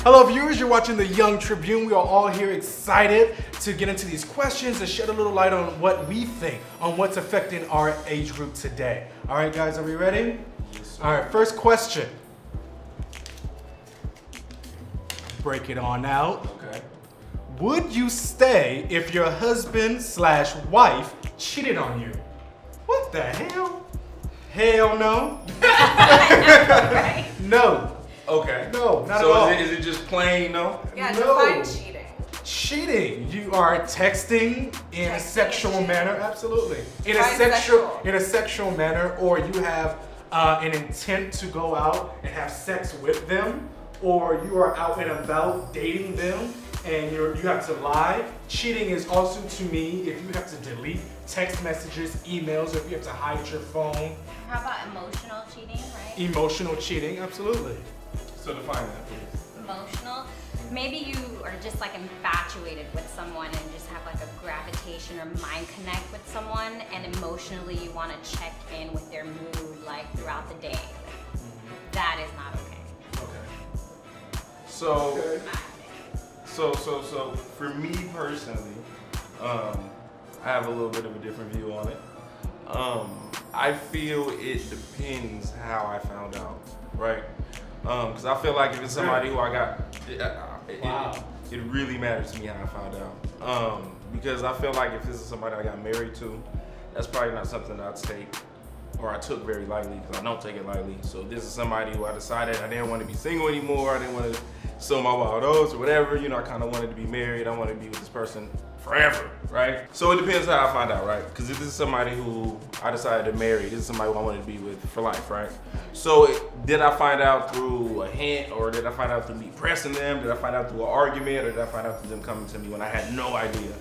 Hello viewers, you're watching the Young Tribune. We are all here excited to get into these questions and shed a little light on what we think, on what's affecting our age group today. All right guys, are we ready? Yes, sir. All right, first question. Break it on out. Okay. Would you stay if your husband/wife cheated on you? What the hell? Hell no. No. Okay. No, not so at all. is it just plain no? Yeah, No. define cheating. Cheating. You are texting in a sexual cheating. manner, absolutely. In a Bisexual. sexual manner, or you have an intent to go out and have sex with them, or you are out and about dating them and you have to lie. Cheating is also, to me, if you have to delete text messages, emails, or if you have to hide your phone. How about emotional cheating, right? Emotional cheating, absolutely. So define that, please. Emotional. Maybe you are just like infatuated with someone and just have like a gravitation or mind connect with someone, and emotionally you want to check in with their mood like throughout the day. That is not okay. Okay. So for me personally, I have a little bit of a different view on it. I feel it depends how I found out, right? Because I feel like if it's somebody who I got, it really matters to me how I found out. Because I feel like if this is somebody I got married to, that's probably not something that I'd take or I took very lightly, because I don't take it lightly. So this is somebody who I decided I didn't want to be single anymore. I didn't want to sow my wild oats or whatever. You know, I kind of wanted to be married. I wanted to be with this person forever, right? So it depends how I find out, right? Because if this is somebody who I decided to marry, this is somebody who I wanted to be with for life, right? So did I find out through a hint, or did I find out through me pressing them? Did I find out through an argument, or did I find out through them coming to me when I had no idea?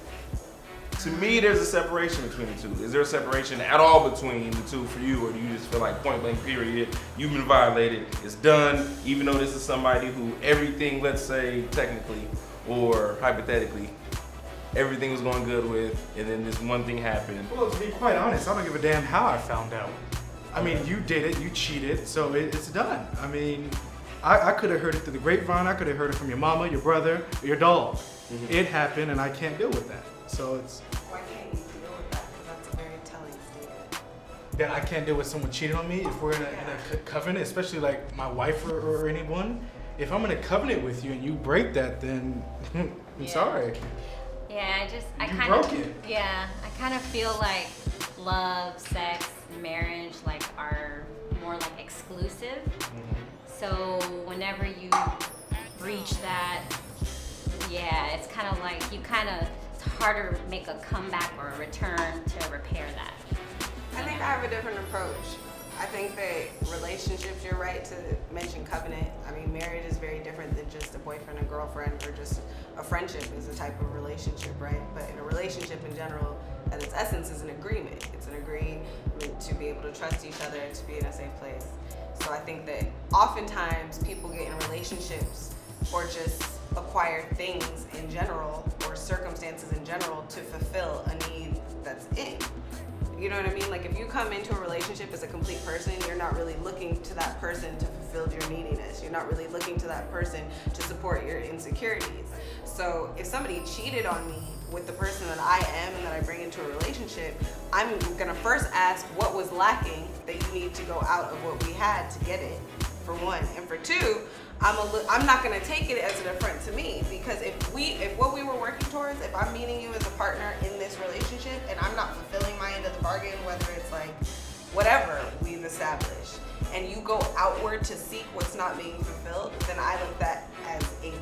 To me, there's a separation between the two. Is there a separation at all between the two for you, or do you just feel like point blank period, you've been violated, it's done, even though this is somebody who everything, let's say technically or hypothetically, everything was going good with, and then this one thing happened? Well, to be quite honest, I don't give a damn how I found out. I mean, you did it, you cheated, so it's done. I mean, I could have heard it through the grapevine, I could have heard it from your mama, your brother, or your dog. Mm-hmm. It happened, and I can't deal with that. So it's Why can't you deal with that? Because that's a very telling statement. that I can't deal with someone cheating on me if we're in a covenant, especially like my wife or anyone. If I'm in a covenant with you and you break that, then I'm sorry. Yeah, I You kind broke of it. Yeah, I kind of feel like love, sex, marriage like are more like exclusive. So whenever you breach that, yeah, it's kind of like it's harder to make a comeback or a return to repair that. I think I have a different approach. I think that relationships, you're right to mention covenant. I mean, marriage is very different than just a boyfriend and girlfriend, or just a friendship is a type of relationship, right? But in a relationship in general, at its essence, is an agreement. It's an agreement to be able to trust each other and to be in a safe place. So I think that oftentimes people get in relationships or just acquire things in general or circumstances in general to fulfill a need that's in. You know what I mean? Like if you come into a relationship as a complete person, you're not really looking to that person to fulfill your neediness. You're not really looking to that person to support your insecurities. So if somebody cheated on me with the person that I am and that I bring into a relationship, I'm gonna first ask what was lacking that you need to go out of what we had to get it, for one. And for two, I'm not gonna take it as an affront to me, because if what we were working towards, if I'm meeting you as a partner in this relationship and I'm not fulfilling my end of the bargain, whether it's like whatever we've established, and you go outward to seek what's not being fulfilled, then I look at that as a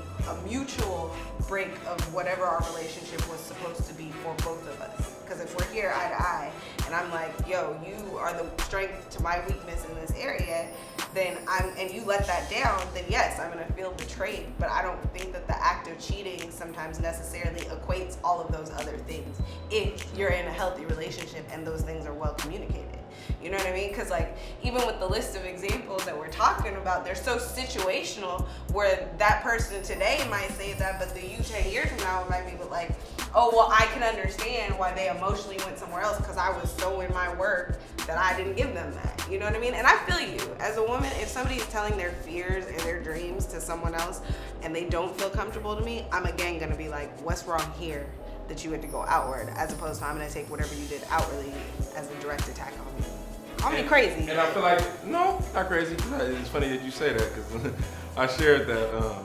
mutual break of whatever our relationship was supposed to be for both of us. Because if we're here eye to eye, and I'm like, yo, you are the strength to my weakness in this area, and you let that down, then yes, I'm gonna feel betrayed. But I don't think that the act of cheating sometimes necessarily equates all of those other things if you're in a healthy relationship and those things are well communicated. You know what I mean? Because like even with the list of examples that we're talking about, they're so situational where that person today might say that, but the you 10 years from now might be like, oh, well, I can understand why they emotionally went somewhere else because I was so in my work that I didn't give them that. You know what I mean? And I feel you. As a woman, if somebody is telling their fears and their dreams to someone else and they don't feel comfortable to me, I'm again going to be like, what's wrong here that you had to go outward, as opposed to I'm going to take whatever you did outwardly as a direct attack on me. Call me crazy. And I feel like, no, not crazy. It's funny that you say that because I shared that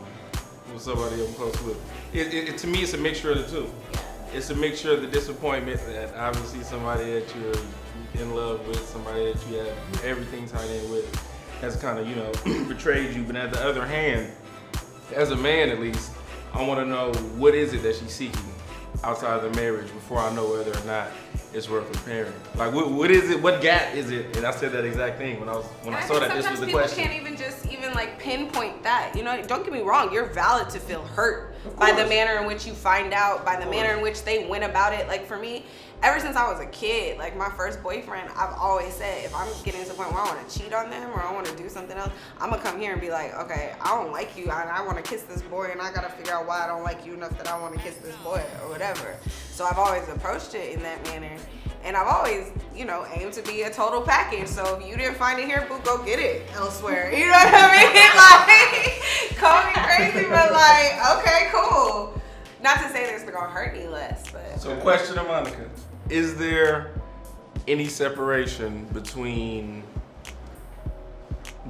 with somebody I'm close with. It to me, it's a mixture of the two. It's a mixture of the disappointment that obviously somebody that you're in love with, somebody that you have everything tied in with, has kind of, you know, betrayed you. But on the other hand, as a man at least, I want to know what is it that she's seeking outside of the marriage before I know whether or not it's worth repairing. Like, what is it? What gap is it? And I said that exact thing when I saw that this was the question. Sometimes people can't even like pinpoint that. You know, don't get me wrong. You're valid to feel hurt by the manner in which you find out, by the manner in which they went about it. Like for me, ever since I was a kid, like my first boyfriend, I've always said if I'm getting to the point where I want to cheat on them or I want to do something else, I'm gonna come here and be like, okay, I don't like you, and I want to kiss this boy, and I gotta figure out why I don't like you enough that I want to kiss this boy or whatever. So I've always approached it in that manner. And I've always, you know, aimed to be a total package. So if you didn't find it here, boo, go get it elsewhere. You know what I mean? Like, call me crazy, but like, okay, cool. Not to say that it's gonna hurt any less, but. So question to Monica, is there any separation between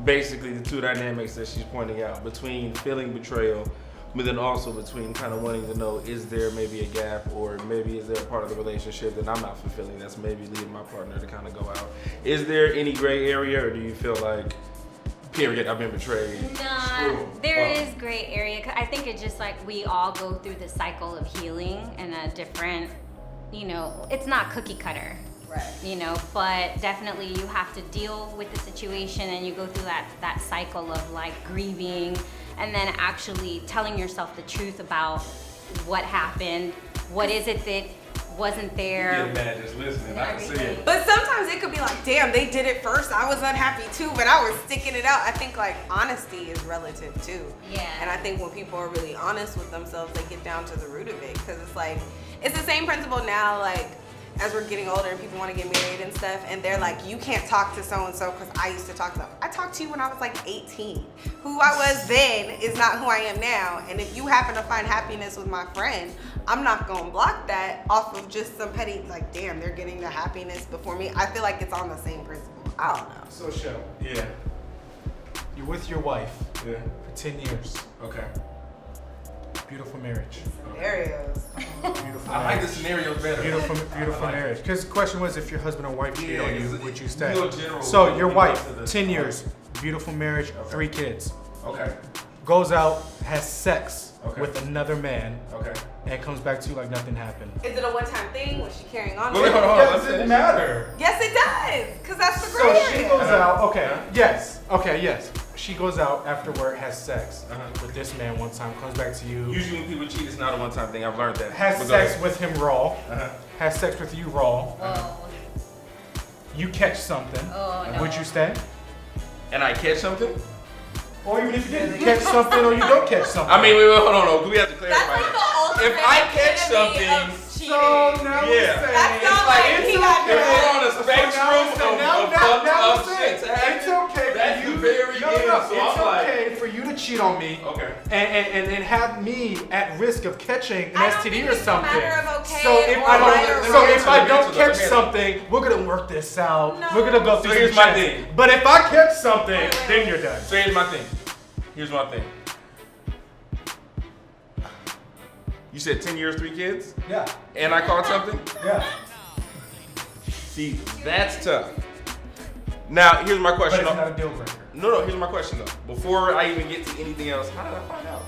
basically the two dynamics that she's pointing out, between feeling betrayal, but then also between kind of wanting to know, is there maybe a gap, or maybe is there a part of the relationship that I'm not fulfilling that's maybe leading my partner to kind of go out? Is there any gray area, or do you feel like, period, I've been betrayed? Nah, there is gray area. 'Cause I think it's just like we all go through the cycle of healing in a different, you know, it's not cookie cutter. Right. You know, but definitely you have to deal with the situation, and you go through that cycle of like grieving, and then actually telling yourself the truth about what happened, what is it that wasn't there. You're mad just listening, I can see it. But sometimes it could be like, damn, they did it first. I was unhappy too, but I was sticking it out. I think like honesty is relative too. Yeah. And I think when people are really honest with themselves, they get down to the root of it. Because it's like, it's the same principle now, like, as we're getting older and people want to get married and stuff, and they're like, you can't talk to so-and-so because I used to talk to them. I talked to you when I was like 18. Who I was then is not who I am now. And if you happen to find happiness with my friend, I'm not going to block that off of just some petty, like, damn, they're getting the happiness before me. I feel like it's on the same principle. I don't know. So, Shell, Yeah. you're with your wife Yeah. for 10 years. Okay. Beautiful marriage. Scenarios. Beautiful I like the marriage. scenarios better. Beautiful marriage. Because the question was, if your husband or wife cheated on you, would you stay? real general. So your wife, to the- 10 years, beautiful marriage, 3 kids, Okay. goes out, has sex Okay. with another man, Okay. and comes back to you like nothing happened. Is it a one-time thing? Was she carrying on? Wait, with hold it? on. It let's doesn't finish. matter. Yes, it does. Because that's the So gray she area. goes out, yes. She goes out after work, has sex with this man one time, comes back to you, Usually when people cheat, it's not a one-time thing. I've learned that. has But go sex ahead. with him raw, Uh-huh. has sex with you raw, Whoa. you catch something, Oh, no. would you stay? And I catch something? Or even if you didn't catch something or you don't catch something. I mean, wait, hold on. We have to That's clarify like the that. ultimate If I catch epitome something, of cheating. So now we're Yeah. saying That's not it's like it's he got okay. If we're on a So spectrum now we're saying- of fucked now up we're shit saying to happen, it's okay for that's you. the very no, end. no, So it's I'm like- okay for you to cheat on me. Okay. And have me at risk of catching an I don't STD think or it's a something. matter of okay so if or I right or don't, so wrong. if I don't Let me catch answer that. something, we're gonna work this out. No. We're gonna go through So some here's my checks. thing. But if I catch something, Wait. then you're done. So here's my thing. You said 10 years, 3 kids? Yeah, And I caught something? yeah. See, that's tough. Now, here's my But question. it's not a deal breaker. No, here's my question though. Before I even get to anything else, how did I find out?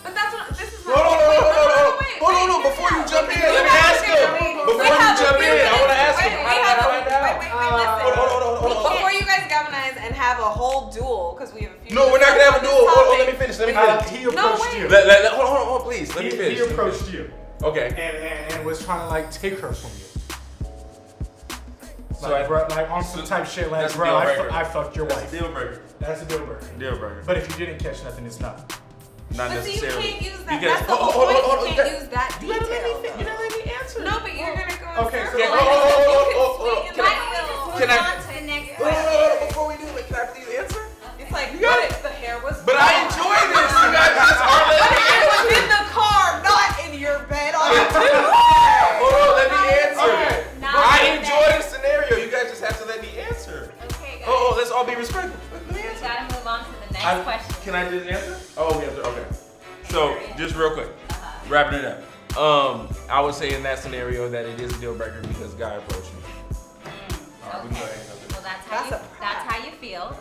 But that's what this is. No, before you jump in, let me ask him. Before you jump in, I want to ask him, how did I find out? Wait, listen. Before you guys galvanize and have a whole duel, because we have a few. No, we're not gonna have a duel. Hold on, let me finish. He No, approached wait. you. Hold on, please. Let me He finish. approached you Okay. and was trying to like take her from you. So Like, bro, like on some type shit like, that's a bro, deal I, breaker. I fucked your That's wife. a deal breaker. That's a deal breaker. Deal breaker. But if you didn't catch nothing, it's not. Not But see, you necessarily. can't use that. Because, That's the whole point. You can't use that You gotta let detail. me. You gotta let me answer. No, but you're gonna go. Okay, in so- circles. Oh, Can Why I- don't we just Can move I- on to the next Hold question? on, before we do it, can I please answer? It's like, You got what it. if the hair was? But I enjoy this. You guys just are But letting me it was answer. in the car, not in your bed on the Hold on, let me answer. Okay. Not I in enjoy bed. the scenario. You guys just have to let me answer. Okay, guys. Oh, let's all be respectful. Let me We answer. gotta move on to the next question. Can I just answer? Oh, we have to. Okay. So, just real quick, Uh-huh. wrapping it up. I would say in that scenario that it is a deal breaker because guy approached me. All right, we can go ahead and go through. Well, That's a that's how you feel.